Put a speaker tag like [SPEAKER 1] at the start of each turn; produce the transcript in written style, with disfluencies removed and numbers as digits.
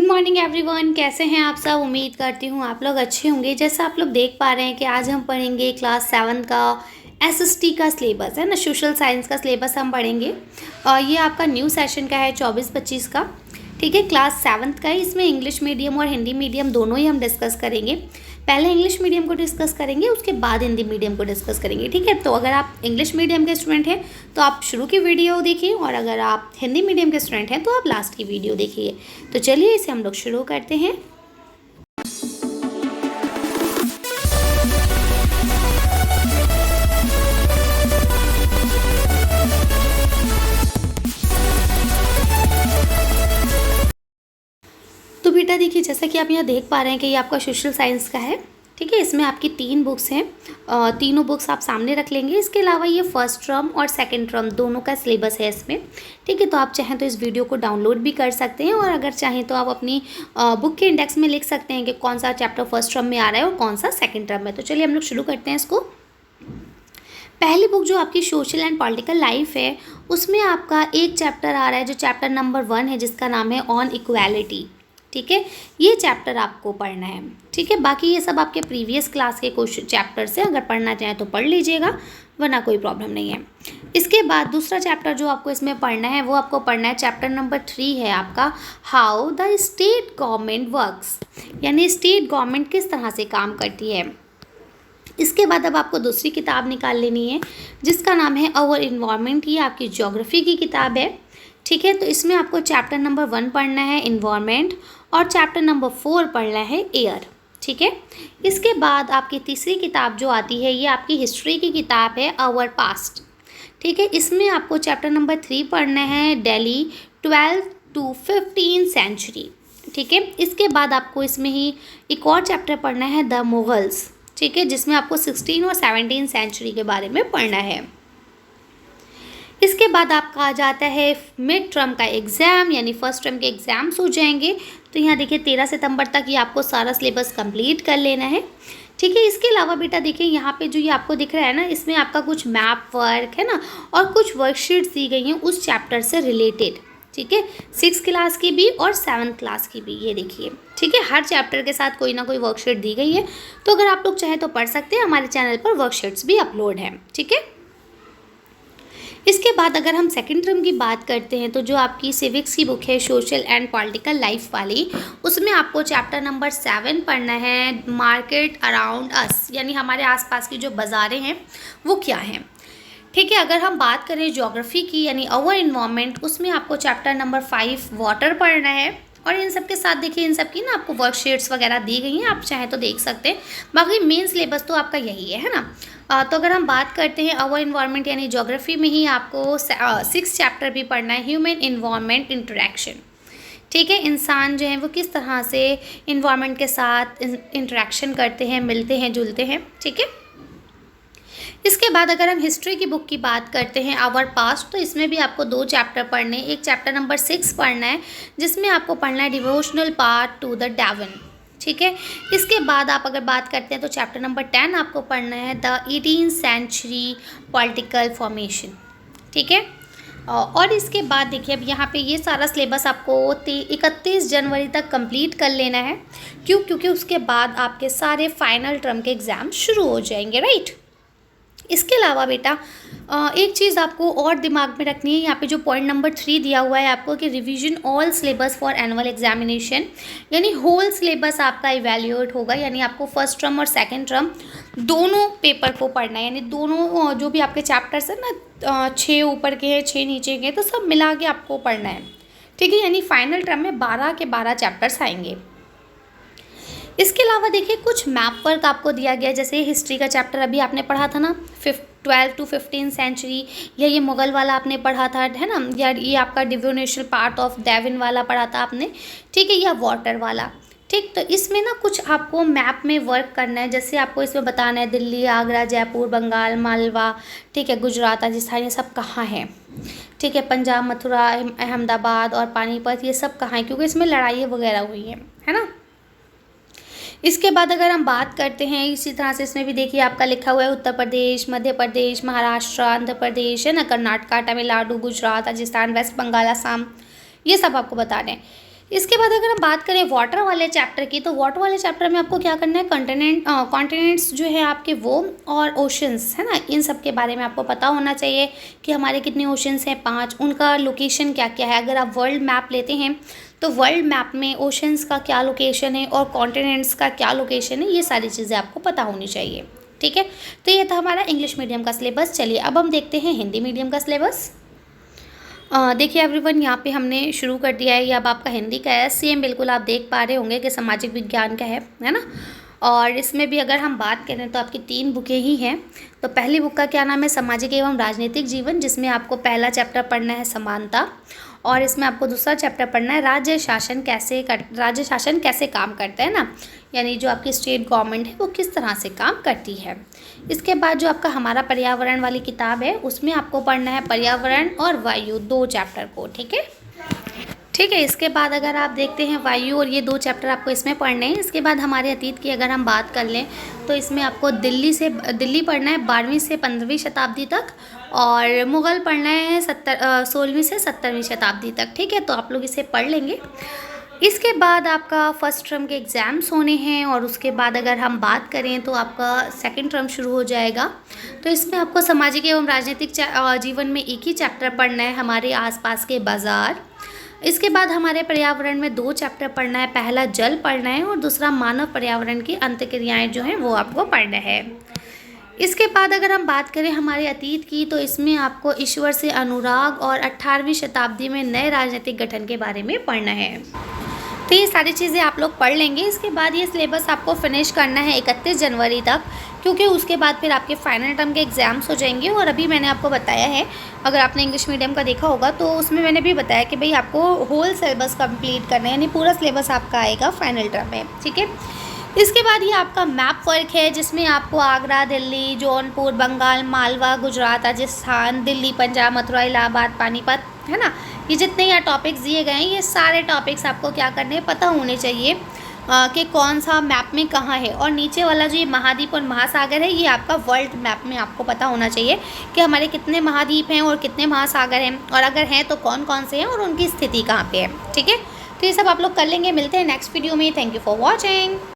[SPEAKER 1] Good morning everyone, कैसे हैं आप सब। उम्मीद करती हूँ आप लोग अच्छे होंगे। जैसा आप लोग देख पा रहे हैं कि आज हम पढ़ेंगे क्लास 7 का एसएसटी का सिलेबस है ना, सोशल साइंस का सिलेबस हम पढ़ेंगे। और ये आपका न्यू सेशन का है 24-25 का, ठीक है। क्लास 7 का है। इसमें इंग्लिश मीडियम और हिंदी मीडियम दोनों ही हम डिस्कस करेंगे। पहले इंग्लिश मीडियम को डिस्कस करेंगे, उसके बाद हिंदी मीडियम को डिस्कस करेंगे, ठीक है। तो अगर आप इंग्लिश मीडियम के स्टूडेंट हैं तो आप शुरू की वीडियो देखिए, और अगर आप हिंदी मीडियम के स्टूडेंट हैं तो आप लास्ट की वीडियो देखिए। तो चलिए इसे हम लोग शुरू करते हैं। तो बेटा देखिए, जैसा कि आप यहाँ देख पा रहे हैं कि ये आपका सोशल साइंस का है, ठीक है। इसमें आपकी 3 बुक्स हैं, तीनों बुक्स आप सामने रख लेंगे। इसके अलावा ये फर्स्ट टर्म और सेकंड टर्म दोनों का सिलेबस है इसमें, ठीक है। तो आप चाहें तो इस वीडियो को डाउनलोड भी कर सकते हैं, और अगर चाहें तो आप अपनी बुक के इंडेक्स में लिख सकते हैं कि कौन सा चैप्टर फर्स्ट टर्म में आ रहा है और कौन सा सेकेंड टर्म में। तो चलिए हम लोग शुरू करते हैं इसको। पहली बुक जो आपकी सोशल एंड पॉलिटिकल लाइफ है, उसमें आपका एक चैप्टर आ रहा है जो चैप्टर नंबर 1 है, जिसका नाम है ऑन इक्वालिटी, ठीक है। ये चैप्टर आपको पढ़ना है, ठीक है। बाकी ये सब आपके प्रीवियस क्लास के क्वेश्चन चैप्टर से अगर पढ़ना चाहें तो पढ़ लीजिएगा, वरना कोई प्रॉब्लम नहीं है। इसके बाद दूसरा चैप्टर जो आपको इसमें पढ़ना है वो आपको पढ़ना है चैप्टर नंबर 3 है आपका, how the state government works, यानी स्टेट गवर्नमेंट किस तरह से काम करती है। इसके बाद अब आपको दूसरी किताब निकाल लेनी है जिसका नाम है अवर इन्वायरमेंट। ये आपकी ज्योग्राफी की किताब है, ठीक है। तो इसमें आपको चैप्टर नंबर 1 पढ़ना है इन्वायरमेंट, और चैप्टर नंबर 4 पढ़ना है एयर, ठीक है। इसके बाद आपकी तीसरी किताब जो आती है ये आपकी हिस्ट्री की किताब है, आवर पास्ट, ठीक है। इसमें आपको चैप्टर नंबर 3 पढ़ना है Delhi 12th to 15th century, ठीक है। इसके बाद आपको इसमें ही एक और चैप्टर पढ़ना है द मुगल्स, ठीक है, जिसमें आपको 16 और 17 सेंचुरी के बारे में पढ़ना है। इसके बाद आपका आ जाता है मिड टर्म का एग्ज़ाम, यानी फर्स्ट टर्म के एग्ज़ाम्स हो जाएंगे। तो यहाँ देखिए 13 सितंबर तक ये आपको सारा सिलेबस कंप्लीट कर लेना है, ठीक है। इसके अलावा बेटा देखिए यहाँ पे जो ये आपको दिख रहा है ना, इसमें आपका कुछ मैप वर्क है ना, और कुछ वर्कशीट्स दी गई हैं उस चैप्टर से रिलेटेड, ठीक है। 6th क्लास की भी और 7th क्लास की भी, ये देखिए, ठीक है। हर चैप्टर के साथ कोई ना कोई वर्कशीट दी गई है, तो अगर आप लोग चाहें तो पढ़ सकते हैं। हमारे चैनल पर वर्कशीट्स भी अपलोड हैं, ठीक है। इसके बाद अगर हम सेकेंड टर्म की बात करते हैं तो जो आपकी सिविक्स की बुक है सोशल एंड पॉलिटिकल लाइफ वाली, उसमें आपको चैप्टर नंबर 7 पढ़ना है मार्केट अराउंड अस, यानी हमारे आसपास की जो बाज़ारें हैं वो क्या हैं, ठीक है। अगर हम बात करें ज्योग्राफी की यानी अवर इन्वायरमेंट, उसमें आपको चैप्टर नंबर 5 वाटर पढ़ना है। और इन सब के साथ देखिए इन सब की ना आपको वर्कशीट्स वगैरह दी गई हैं, आप चाहें तो देख सकते हैं। बाकी मेन सिलेबस तो आपका यही है ना। तो अगर हम बात करते हैं अवर इन्वायरमेंट यानी ज्योग्राफी में ही आपको 6 चैप्टर भी पढ़ना है, ह्यूमन इन्वायरमेंट इंटरेक्शन, ठीक है। इंसान जो है वो किस तरह से इन्वायरमेंट के साथ इंटरेक्शन करते हैं, मिलते हैं, जुलते हैं, ठीक है। इसके बाद अगर हम हिस्ट्री की बुक की बात करते हैं आवर पास्ट, तो इसमें भी आपको 2 चैप्टर पढ़ने हैं। एक चैप्टर नंबर 6 पढ़ना है जिसमें आपको पढ़ना है devotional part to the divine, ठीक है। इसके बाद आप अगर बात करते हैं तो चैप्टर नंबर 10 आपको पढ़ना है the 18th century political formation, ठीक है। और इसके बाद देखिए अब यहाँ पे ये सारा सिलेबस आपको 31 जनवरी तक कंप्लीट कर लेना है। क्यों? क्योंकि उसके बाद आपके सारे फाइनल टर्म के एग्ज़ाम शुरू हो जाएंगे, राइट। इसके अलावा बेटा एक चीज़ आपको और दिमाग में रखनी है, यहाँ पे जो पॉइंट नंबर 3 दिया हुआ है आपको कि revision all syllabus for annual examination, यानी होल सिलेबस आपका इवैल्यूएट होगा, यानी आपको फर्स्ट टर्म और सेकंड टर्म दोनों पेपर को पढ़ना है, यानी दोनों जो भी आपके चैप्टर्स हैं ना, 6 ऊपर के हैं 6 नीचे के, तो सब मिला के आपको पढ़ना है, ठीक है। यानी फाइनल टर्म में 12 के 12 चैप्टर्स आएंगे। इसके अलावा देखिए कुछ मैप वर्क आपको दिया गया है, जैसे हिस्ट्री का चैप्टर अभी आपने पढ़ा था ना 12 to 15 सेंचुरी, या ये मुग़ल वाला आपने पढ़ा था, है ना, या ये आपका डिवोनेशनल पार्ट ऑफ डेवन वाला पढ़ा था आपने, ठीक है, या वाटर वाला, ठीक। तो इसमें ना कुछ आपको मैप में वर्क करना है, जैसे आपको इसमें बताना है दिल्ली, आगरा, जयपुर, बंगाल, मालवा, ठीक है, गुजरात, राजस्थान, ये सब कहाँ है, ठीक है, पंजाब, मथुरा, अहमदाबाद और पानीपत, ये सब कहाँ है, क्योंकि इसमें लड़ाई वगैरह हुई है ना। इसके बाद अगर हम बात करते हैं इसी तरह से, इसमें भी देखिए आपका लिखा हुआ है उत्तर प्रदेश, मध्य प्रदेश, महाराष्ट्र, आंध्र प्रदेश, है ना, कर्नाटका, तमिलनाडु, गुजरात, राजस्थान, वेस्ट बंगाल, असम, ये सब आपको बताने हैं। इसके बाद अगर हम बात करें वाटर वाले चैप्टर की, तो वाटर वाले चैप्टर में आपको क्या करना है, कॉन्टिनेंट्स जो है आपके वो और ओशंस है ना, इन सब के बारे में आपको पता होना चाहिए कि हमारे कितने ओशंस हैं, 5, उनका लोकेशन क्या क्या है। अगर आप वर्ल्ड मैप लेते हैं तो वर्ल्ड मैप में ओशंस का क्या लोकेशन है और कॉन्टिनेंट्स का क्या लोकेशन है, ये सारी चीज़ें आपको पता होनी चाहिए। ठीक है, तो ये था हमारा इंग्लिश मीडियम का सिलेबस। चलिए अब हम देखते हैं हिंदी मीडियम का सिलेबस। देखिए एवरीवन, यहाँ पे हमने शुरू कर दिया है। ये अब आपका हिंदी का है, सेम बिल्कुल आप देख पा रहे होंगे कि सामाजिक विज्ञान का है ना। और इसमें भी अगर हम बात करें तो आपकी 3 बुकें ही हैं। तो पहली बुक का क्या नाम है, सामाजिक एवं राजनीतिक जीवन, जिसमें आपको पहला चैप्टर पढ़ना है समानता, और इसमें आपको दूसरा चैप्टर पढ़ना है राज्य शासन कैसे काम करता है ना, यानी जो आपकी स्टेट गवर्नमेंट है वो किस तरह से काम करती है। इसके बाद जो आपका हमारा पर्यावरण वाली किताब है, उसमें आपको पढ़ना है पर्यावरण और वायु, 2 चैप्टर को। ठीक है, इसके बाद अगर आप देखते हैं वायु और ये 2 चैप्टर आपको इसमें पढ़ने हैं। इसके बाद हमारे अतीत की अगर हम बात कर लें तो इसमें आपको दिल्ली पढ़ना है 12वीं से 15वीं शताब्दी तक, और मुग़ल पढ़ना है 16वीं से 17वीं शताब्दी तक। ठीक है, तो आप लोग इसे पढ़ लेंगे। इसके बाद आपका फर्स्ट टर्म के एग्ज़ाम्स होने हैं, और उसके बाद अगर हम बात करें तो आपका सेकंड टर्म शुरू हो जाएगा। तो इसमें आपको सामाजिक एवं राजनीतिक जीवन में एक ही चैप्टर पढ़ना है, हमारे आसपास के बाज़ार। इसके बाद हमारे पर्यावरण में 2 चैप्टर पढ़ना है, पहला जल पढ़ना है और दूसरा मानव पर्यावरण की अंतःक्रियाएँ जो हैं वो आपको पढ़ना है। इसके बाद अगर हम बात करें हमारे अतीत की, तो इसमें आपको ईश्वर से अनुराग और 18वीं शताब्दी में नए राजनीतिक गठन के बारे में पढ़ना है। तो ये सारी चीज़ें आप लोग पढ़ लेंगे। इसके बाद ये सिलेबस आपको फिनिश करना है 31 जनवरी तक, क्योंकि उसके बाद फिर आपके फाइनल टर्म के एग्ज़ाम्स हो जाएंगे। और अभी मैंने आपको बताया है, अगर आपने इंग्लिश मीडियम का देखा होगा तो उसमें मैंने भी बताया कि भाई आपको होल सिलेबस कंप्लीट करना है, यानी पूरा सिलेबस आपका आएगा फाइनल टर्म में। ठीक है, इसके बाद ये आपका मैप वर्क है, जिसमें आपको आगरा, दिल्ली, जौनपुर, बंगाल, मालवा, गुजरात, राजस्थान, दिल्ली, पंजाब, मथुरा, इलाहाबाद, पानीपत, है ना, ये जितने यहाँ टॉपिक्स दिए गए हैं, ये सारे टॉपिक्स आपको क्या करने हैं, पता होने चाहिए कि कौन सा मैप में कहाँ है। और नीचे वाला जो ये महाद्वीप और महासागर है, ये आपका वर्ल्ड मैप में आपको पता होना चाहिए कि हमारे कितने महाद्वीप हैं और कितने महासागर हैं, और अगर हैं तो कौन कौन से हैं और उनकी स्थिति कहाँ पे है। ठीक है, तो ये सब आप लोग कर लेंगे। मिलते हैं नेक्स्ट वीडियो में। Thank you for watching.